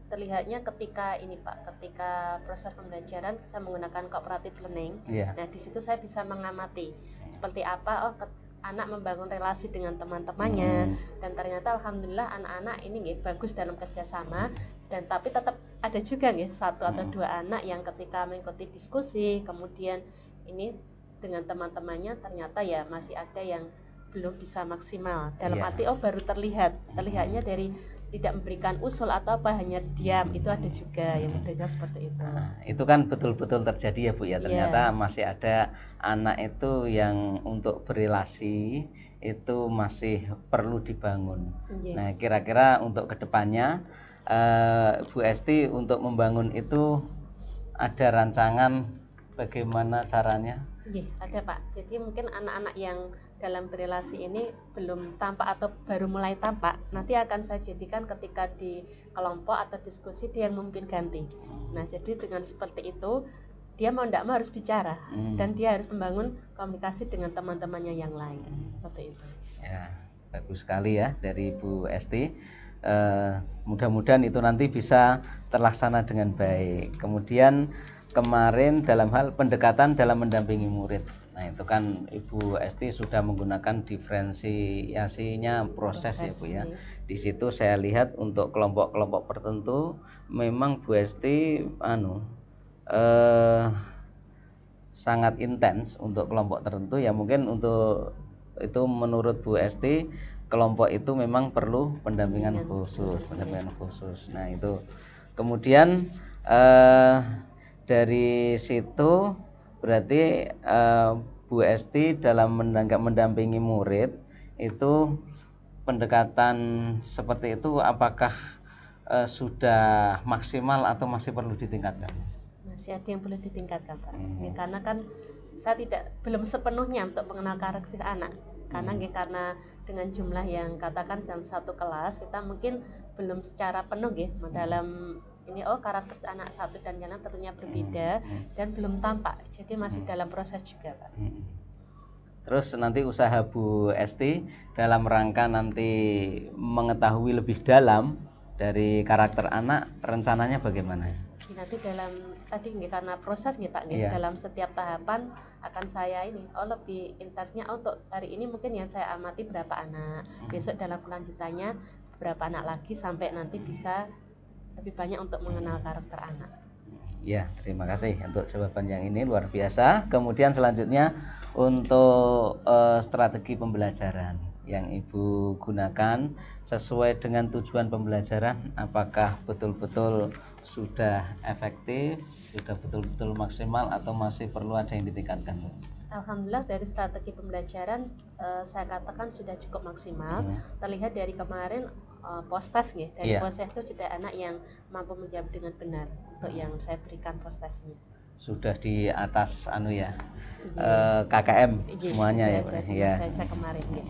terlihatnya ketika ini Pak, ketika proses pembelajaran kita menggunakan cooperative learning. Nah di situ saya bisa mengamati seperti apa anak membangun relasi dengan teman-temannya, dan ternyata alhamdulillah anak-anak ini bagus dalam kerjasama, dan tapi tetap ada juga satu atau dua anak yang ketika mengikuti diskusi kemudian ini dengan teman-temannya ternyata ya masih ada yang belum bisa maksimal dalam arti baru terlihatnya dari tidak memberikan usul atau apa, hanya diam, itu ada juga yang bedanya seperti itu. Nah, itu kan betul-betul terjadi ya Bu ya, ternyata masih ada anak itu yang untuk berelasi itu masih perlu dibangun. Nah kira-kira untuk kedepannya Bu Esti untuk membangun itu ada rancangan bagaimana caranya? Ada Pak, jadi mungkin anak-anak yang dalam berelasi ini belum tampak atau baru mulai tampak, nanti akan saya jadikan ketika di kelompok atau diskusi dia yang memimpin ganti. Nah jadi dengan seperti itu dia mau tidak mau harus bicara dan dia harus membangun komunikasi dengan teman-temannya yang lain, seperti itu. Ya bagus sekali ya dari Bu Esti. Mudah-mudahan itu nanti bisa terlaksana dengan baik. Kemudian kemarin dalam hal pendekatan dalam mendampingi murid, nah itu kan Ibu Esti sudah menggunakan diferensiasinya proses ya Bu ya. Di situ saya lihat untuk kelompok-kelompok tertentu memang Bu Esti sangat intens untuk kelompok tertentu ya, mungkin untuk itu menurut Bu Esti kelompok itu memang perlu pendampingan khusus. Nah itu kemudian dari situ berarti Bu Esti dalam mendampingi murid itu pendekatan seperti itu apakah sudah maksimal atau masih perlu ditingkatkan? Masih ada yang perlu ditingkatkan Pak. Karena kan saya belum sepenuhnya untuk mengenal karakter anak. Karena dengan jumlah yang katakan dalam satu kelas kita mungkin belum secara penuh dalam ini karakter anak satu dan yang lain tentunya berbeda dan belum tampak, jadi masih dalam proses juga Pak. Terus nanti usaha Bu Esti dalam rangka nanti mengetahui lebih dalam dari karakter anak, rencananya bagaimana? Nanti dalam tadi karena proses Pak dalam setiap tahapan akan saya ini lebih intensnya untuk hari ini mungkin yang saya amati berapa anak, besok dalam kelanjutannya berapa anak lagi sampai nanti bisa lebih banyak untuk mengenal karakter anak. Ya, terima kasih untuk jawaban yang ini luar biasa. Kemudian selanjutnya untuk strategi pembelajaran yang Ibu gunakan sesuai dengan tujuan pembelajaran, apakah betul-betul sudah efektif, sudah betul-betul maksimal atau masih perlu ada yang ditingkatkan? Alhamdulillah dari strategi pembelajaran saya katakan sudah cukup maksimal. Terlihat dari kemarin postas dari postas itu sudah anak yang mampu menjawab dengan benar untuk yang saya berikan postasnya. sudah di atas KKM semuanya ya Pak ya. Saya cek kemarin ya.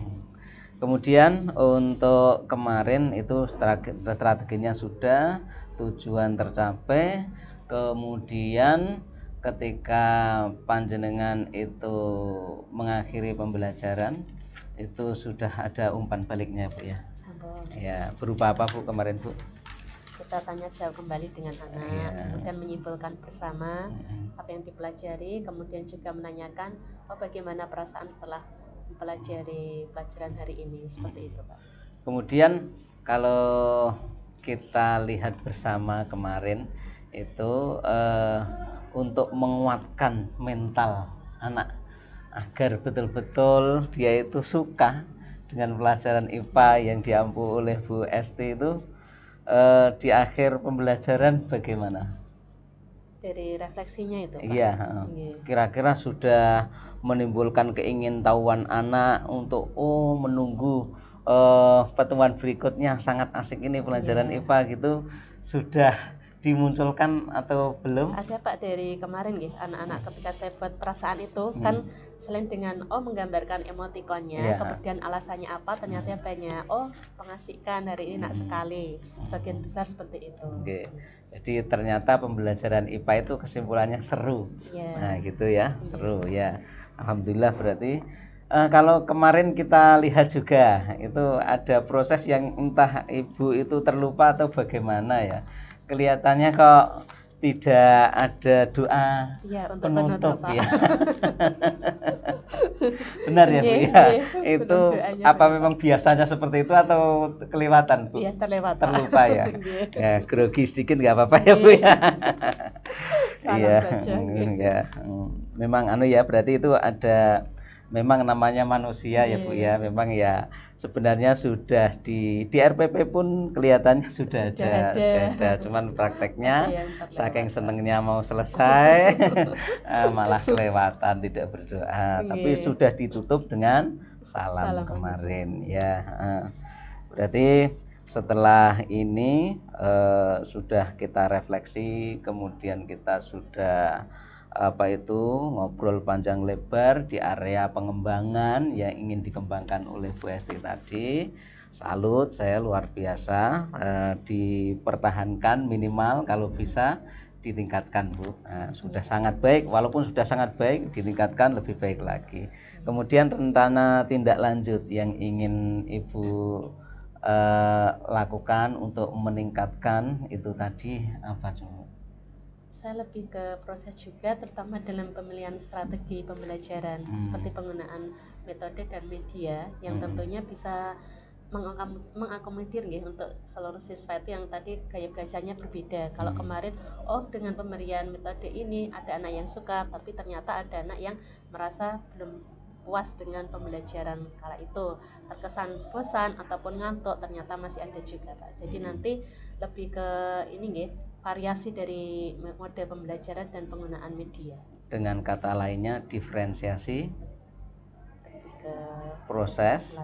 Kemudian untuk kemarin itu strateginya sudah, tujuan tercapai. Kemudian ketika panjenengan itu mengakhiri pembelajaran itu sudah ada umpan baliknya Bu ya. Sambung. Ya, berupa apa Bu kemarin Bu? Kita tanya jawab kembali dengan anak, kemudian menyimpulkan bersama apa yang dipelajari, kemudian juga menanyakan bagaimana perasaan setelah mempelajari pelajaran hari ini, seperti itu Pak. Kemudian kalau kita lihat bersama kemarin itu untuk menguatkan mental anak agar betul-betul dia itu suka dengan pelajaran IPA yang diampu oleh Bu Esti itu di akhir pembelajaran bagaimana? Dari refleksinya itu Pak? Iya, kira-kira sudah menimbulkan keingintahuan anak untuk menunggu pertemuan berikutnya, sangat asik ini pelajaran IPA gitu, sudah dimunculkan atau belum? Ada Pak, dari kemarin anak-anak ketika saya buat perasaan itu kan selain dengan menggambarkan emotikonnya, kemudian alasannya apa, ternyata banyak mengasihkan hari ini nak sekali, sebagian besar seperti itu. Oke. Jadi ternyata pembelajaran IPA itu kesimpulannya seru. Nah gitu ya, seru ya. Alhamdulillah berarti kalau kemarin kita lihat juga itu ada proses yang entah ibu itu terlupa atau bagaimana ya. Kelihatannya kok tidak ada doa penutup ya. Benar ya Bu ya. Itu apa memang biasanya seperti itu atau kelewatan Bu? Iya, terlupa ya. Ya grogi sedikit nggak apa-apa ya Bu ya. Iya. Ya. Memang ya berarti itu ada, memang namanya manusia ya Bu ya. Memang ya sebenarnya sudah di RPP pun kelihatannya sudah ada. Cuman prakteknya saking senengnya mau selesai malah kelewatan, tidak berdoa. Tapi sudah ditutup dengan salam kemarin ya. Berarti setelah ini sudah kita refleksi, kemudian kita sudah ngobrol panjang lebar di area pengembangan yang ingin dikembangkan oleh Bu Esti tadi. Salut, saya luar biasa, dipertahankan minimal kalau bisa ditingkatkan Bu. Sudah sangat baik, walaupun sudah sangat baik ditingkatkan lebih baik lagi. Kemudian rencana tindak lanjut yang ingin Ibu lakukan untuk meningkatkan itu tadi apa coba? Saya lebih ke proses juga, terutama dalam pemilihan strategi pembelajaran seperti penggunaan metode dan media yang tentunya bisa mengakomodir untuk seluruh siswa itu yang tadi gaya belajarnya berbeda. Kalau kemarin dengan pemberian metode ini ada anak yang suka, tapi ternyata ada anak yang merasa belum puas dengan pembelajaran kala itu, terkesan bosan ataupun ngantuk, ternyata masih ada juga Pak. Jadi nanti lebih ke variasi dari model pembelajaran dan penggunaan media. Dengan kata lainnya diferensiasi, lebih ke proses,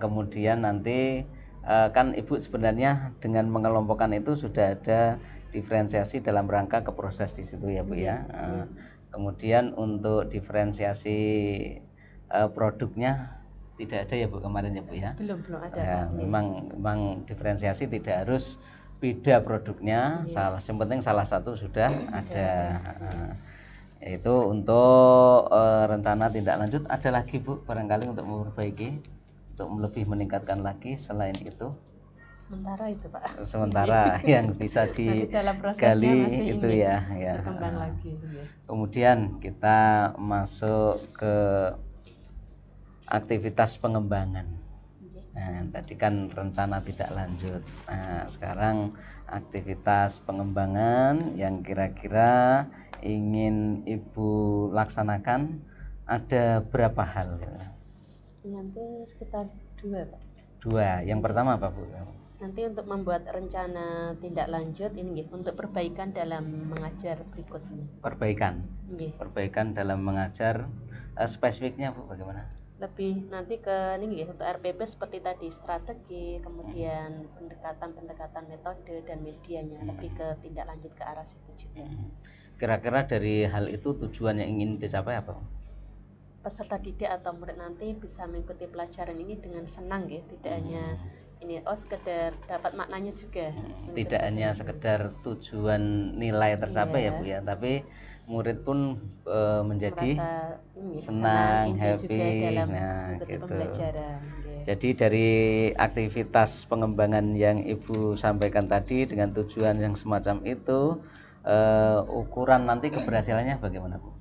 kemudian nanti kan Ibu sebenarnya dengan mengelompokkan itu sudah ada diferensiasi dalam rangka ke proses di situ ya Bu ya. Kemudian untuk diferensiasi produknya tidak ada ya Bu kemarin ya Bu ya. Belum ada. Ya, memang diferensiasi tidak harus beda produknya, yang penting salah satu sudah ada. Itu untuk rencana tindak lanjut. Ada lagi Bu barangkali untuk memperbaiki, untuk lebih meningkatkan lagi selain itu? Sementara itu Pak. Sementara yang bisa digali itu ya. Berkembang lagi. Kemudian kita masuk ke aktivitas pengembangan. Nah, tadi kan rencana tidak lanjut. Nah, sekarang aktivitas pengembangan yang kira-kira ingin Ibu laksanakan ada berapa hal? Nanti sekitar 2 Pak. 2. Yang pertama apa Bu? Nanti untuk membuat rencana tindak lanjut ini untuk perbaikan dalam mengajar berikutnya. Perbaikan dalam mengajar, spesifiknya Bu bagaimana? Lebih nanti ke untuk RPP seperti tadi, strategi, kemudian pendekatan metode dan medianya, lebih ke tindak lanjut ke arah situ juga. Kira-kira dari hal itu tujuan yang ingin dicapai apa? Peserta didik atau murid nanti bisa mengikuti pelajaran ini dengan senang ya, tidak hanya ini sekedar dapat maknanya juga. Tidak hanya sekedar tujuan nilai tercapai Iya. ya Bu ya, tapi murid pun menjadi Merasa senang, enjoy happy. juga dalam Nah, mengikuti gitu. pembelajaran. Oke. Jadi dari aktivitas pengembangan yang Ibu sampaikan tadi dengan tujuan yang semacam itu, ukuran nanti keberhasilannya bagaimana Bu?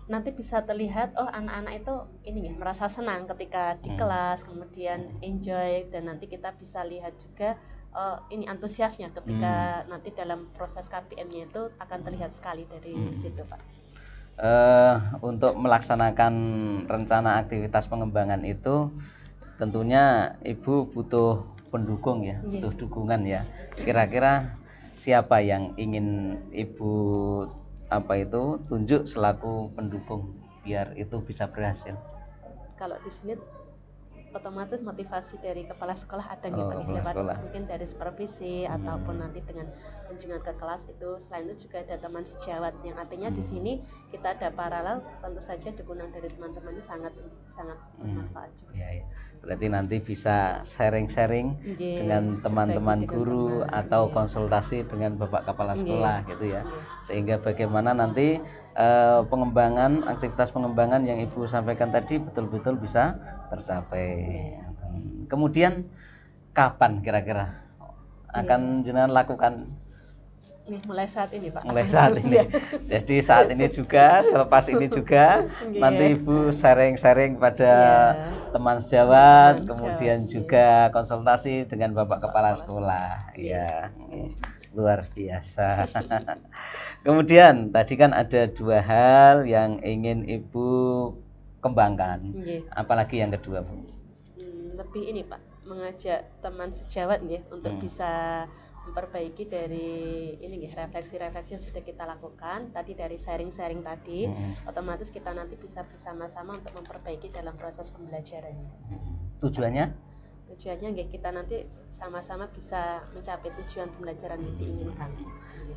Nanti bisa terlihat anak-anak itu ini ya merasa senang ketika di kelas, kemudian enjoy, dan nanti kita bisa lihat juga ini antusiasnya ketika nanti dalam proses KPM-nya itu akan terlihat sekali dari situ Pak. Untuk melaksanakan rencana aktivitas pengembangan itu tentunya Ibu butuh pendukung ya, butuh dukungan ya. Kira-kira siapa yang ingin Ibu tunjuk selaku pendukung biar itu bisa berhasil? Kalau di sini otomatis motivasi dari kepala sekolah ada Kepala lewat sekolah. mungkin dari supervisi ataupun nanti dengan kunjungan ke kelas itu. Selain itu juga ada teman sejawat yang artinya di sini kita ada paralel, tentu saja dukungan dari teman-teman ini sangat bermanfaat juga. Ya. Berarti nanti bisa sharing-sharing Nggih, dengan teman-teman berbagi dengan guru teman, atau iya. konsultasi dengan Bapak Kepala Sekolah gitu ya. Nggih. Sehingga bagaimana nanti aktivitas pengembangan yang Ibu sampaikan tadi betul-betul bisa tercapai. Kemudian kapan kira-kira akan jenengan lakukan? Nih, mulai saat ini Pak. Mulai saat ini. Jadi saat ini juga, selepas ini juga nanti Ibu sharing-sharing pada teman sejawat, kemudian juga konsultasi dengan Bapak Kepala Sekolah. Iya. Luar biasa. Kemudian tadi kan ada dua hal yang ingin Ibu kembangkan. Apalagi yang kedua, Bu? Lebih ini Pak, mengajak teman sejawat ya untuk bisa memperbaiki dari ini ya, refleksi-refleksi yang sudah kita lakukan tadi dari sharing-sharing tadi. Otomatis kita nanti bisa bersama-sama untuk memperbaiki dalam proses pembelajarannya. Tujuannya? Tujuannya kita nanti sama-sama bisa mencapai tujuan pembelajaran yang diinginkan.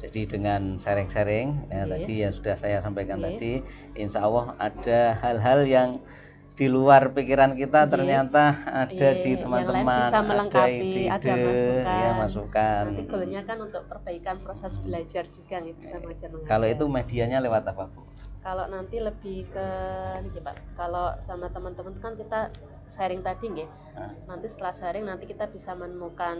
Jadi dengan sharing-sharing tadi yang sudah saya sampaikan tadi, insya Allah ada hal-hal yang di luar pikiran kita ternyata ada di teman-teman, bisa melengkapi, ada masukan. Masukan. Nanti goalnya kan untuk perbaikan proses belajar juga nih, bisa mengajar mengajar. Kalau itu medianya lewat apa Bu? Kalau nanti lebih ke ini Pak, kalau sama teman-teman kan kita sharing tadi nggih. Nanti setelah sharing nanti kita bisa menemukan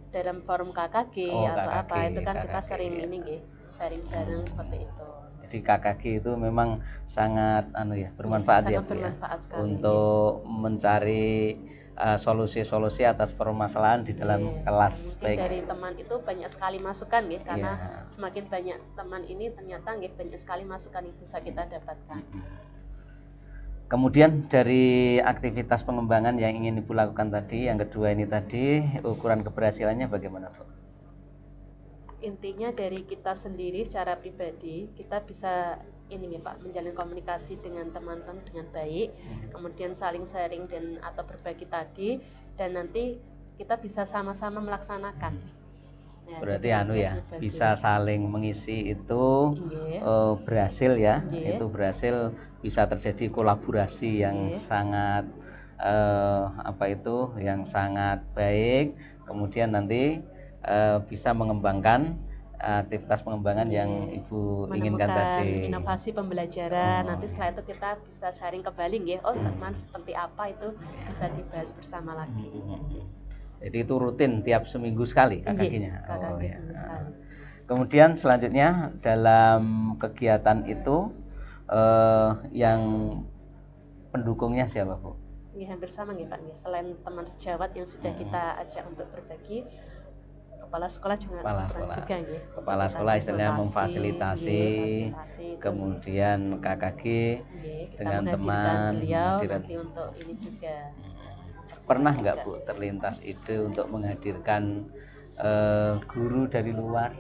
dalam forum KKG atau KKG, apa itu kan KKG, kita sering ini nggih, sharing bareng seperti itu. Jadi KKG itu memang sangat bermanfaat ya Bu ya, untuk mencari solusi-solusi atas permasalahan di dalam kelas. Mungkin dari teman itu banyak sekali masukan ya, karena semakin banyak teman ini ternyata banyak sekali masukan yang bisa kita dapatkan. Kemudian dari aktivitas pengembangan yang ingin Ibu lakukan tadi, yang kedua ini tadi, ukuran keberhasilannya bagaimana Bu? Intinya dari kita sendiri secara pribadi kita bisa ini ya Pak, menjalin komunikasi dengan teman-teman dengan baik, kemudian saling sharing dan atau berbagi tadi, dan nanti kita bisa sama-sama melaksanakan. Berarti bisa saling mengisi itu berhasil ya, itu berhasil, bisa terjadi kolaborasi yang sangat yang sangat baik, kemudian nanti bisa mengembangkan aktivitas pengembangan yang Ibu inginkan tadi. Inovasi pembelajaran. Nanti setelah itu kita bisa sharing kembali teman seperti apa itu bisa dibahas bersama lagi. Jadi itu rutin tiap seminggu sekali KKG-nya. Seminggu sekali. Kemudian selanjutnya dalam kegiatan itu yang pendukungnya siapa Bu? Hampir sama Pak. Selain teman sejawat yang sudah kita ajak untuk berbagi, kepala sekolah juga Kepala sekolah istilahnya memfasilitasi, kemudian KKG dengan teman beliau nanti untuk ini juga. Pernah nggak Bu terlintas ide untuk menghadirkan guru dari luar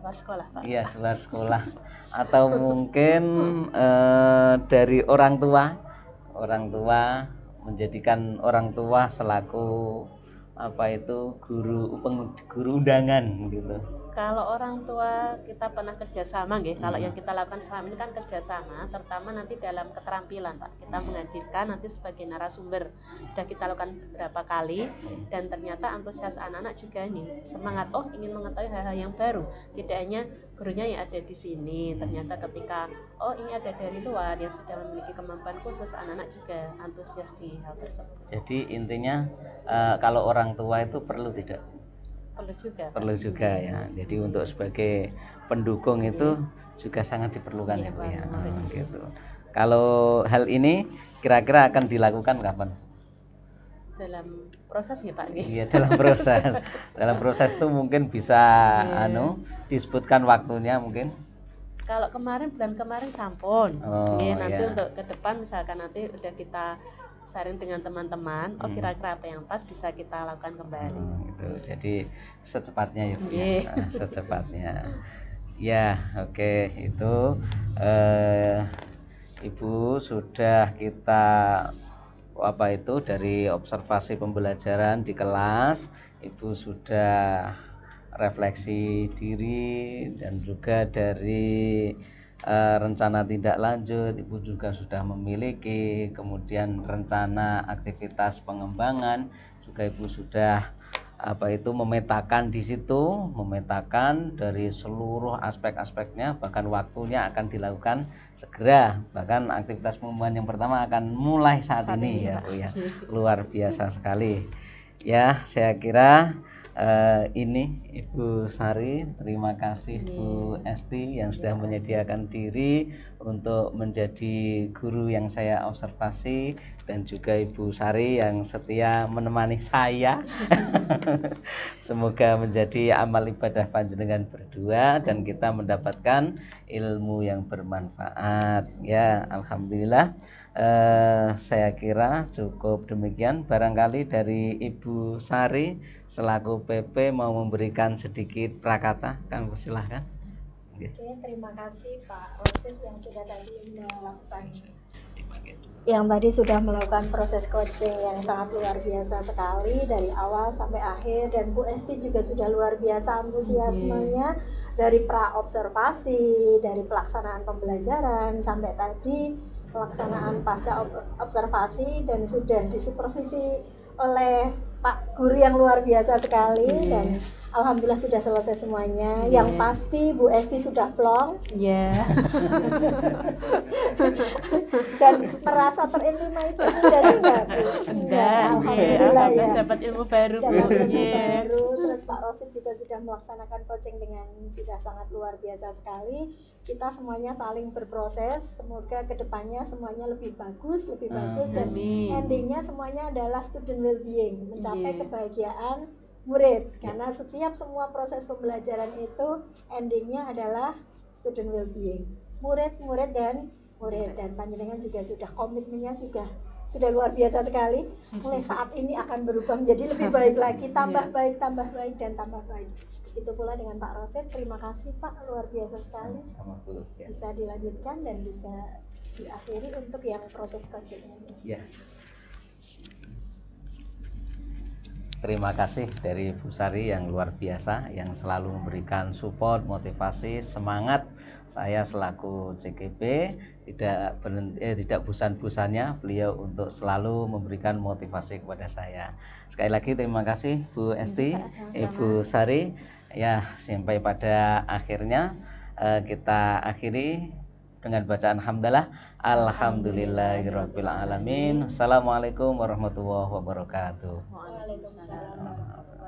sekolah Pak? Iya, luar sekolah, atau mungkin dari orang tua menjadikan orang tua selaku guru undangan gitu. Kalau orang tua kita pernah kerjasama, kalau yang kita lakukan selama ini kan kerjasama, terutama nanti dalam keterampilan Pak. Kita menghadirkan nanti sebagai narasumber. Sudah kita lakukan beberapa kali dan ternyata antusias anak-anak juga nih semangat, ingin mengetahui hal-hal yang baru. Tidak hanya gurunya yang ada di sini, ternyata ketika ini ada dari luar yang sudah memiliki kemampuan khusus, anak-anak juga antusias di hal tersebut. Jadi intinya kalau orang tua itu perlu tidak? Perlu juga ya. Jadi untuk sebagai pendukung itu juga sangat diperlukan ya Bu ya. Gitu. Kalau hal ini kira-kira akan dilakukan kapan? Dalam proses ya Pak? Iya, dalam proses. Dalam proses itu mungkin bisa disebutkan waktunya mungkin. Kalau bulan kemarin sampun. Nanti untuk ke depan misalkan nanti udah kita sharing dengan teman-teman, kira-kira apa yang pas bisa kita lakukan kembali. Gitu. Jadi secepatnya ya Bu. Secepatnya. Ya, oke. Itu Ibu sudah kita dari observasi pembelajaran di kelas, Ibu sudah refleksi diri dan juga dari rencana tindak lanjut Ibu juga sudah memiliki, kemudian rencana aktivitas pengembangan juga Ibu sudah memetakan di situ, memetakan dari seluruh aspek-aspeknya, bahkan waktunya akan dilakukan segera, bahkan aktivitas pengembangan yang pertama akan mulai saat ini ya Bu ya. Luar biasa sekali ya. Saya kira ini Ibu Sari, terima kasih Bu Esti yang sudah menyediakan diri untuk menjadi guru yang saya observasi, dan juga Ibu Sari yang setia menemani saya. Semoga menjadi amal ibadah panjenengan berdua dan kita mendapatkan ilmu yang bermanfaat ya. Alhamdulillah. Saya kira cukup demikian. Barangkali dari Ibu Sari selaku PP mau memberikan sedikit prakata, kami silahkan. Oke, terima kasih Pak Rosid yang sudah melakukan proses coaching yang sangat luar biasa sekali dari awal sampai akhir, dan Bu Esti juga sudah luar biasa antusiasmenya dari pra observasi, dari pelaksanaan pembelajaran sampai tadi pelaksanaan pasca observasi, dan sudah disupervisi oleh Pak Guru yang luar biasa sekali. Dan alhamdulillah sudah selesai semuanya. Yang pasti Bu Esti sudah plong. Dan merasa terintimidasi enggak Bu? Alhamdulillah ya. Dapat ilmu baru. Terus Pak Rosid juga sudah melaksanakan coaching dengan sudah sangat luar biasa sekali. Kita semuanya saling berproses. Semoga kedepannya semuanya lebih bagus dan endingnya semuanya adalah student well-being, mencapai kebahagiaan murid, karena setiap semua proses pembelajaran itu endingnya adalah student well-being, murid dan panjenengan juga sudah komitmennya sudah luar biasa sekali. Mulai saat ini akan berubah menjadi lebih baik lagi, tambah baik dan tambah baik. Begitu pula dengan Pak Rosid. Terima kasih Pak, luar biasa sekali. Bisa dilanjutkan dan bisa diakhiri untuk yang proses coaching ini. Terima kasih dari Bu Sari yang luar biasa, yang selalu memberikan support, motivasi, semangat. Saya selaku CGP tidak bosan-bosannya beliau untuk selalu memberikan motivasi kepada saya. Sekali lagi terima kasih Bu Esti, Ibu Sari. Ya, sampai pada akhirnya kita akhiri dengan bacaan hamdalah. Alhamdulillahirabbil alamin. Assalamualaikum warahmatullahi wabarakatuh. Waalaikumsalam.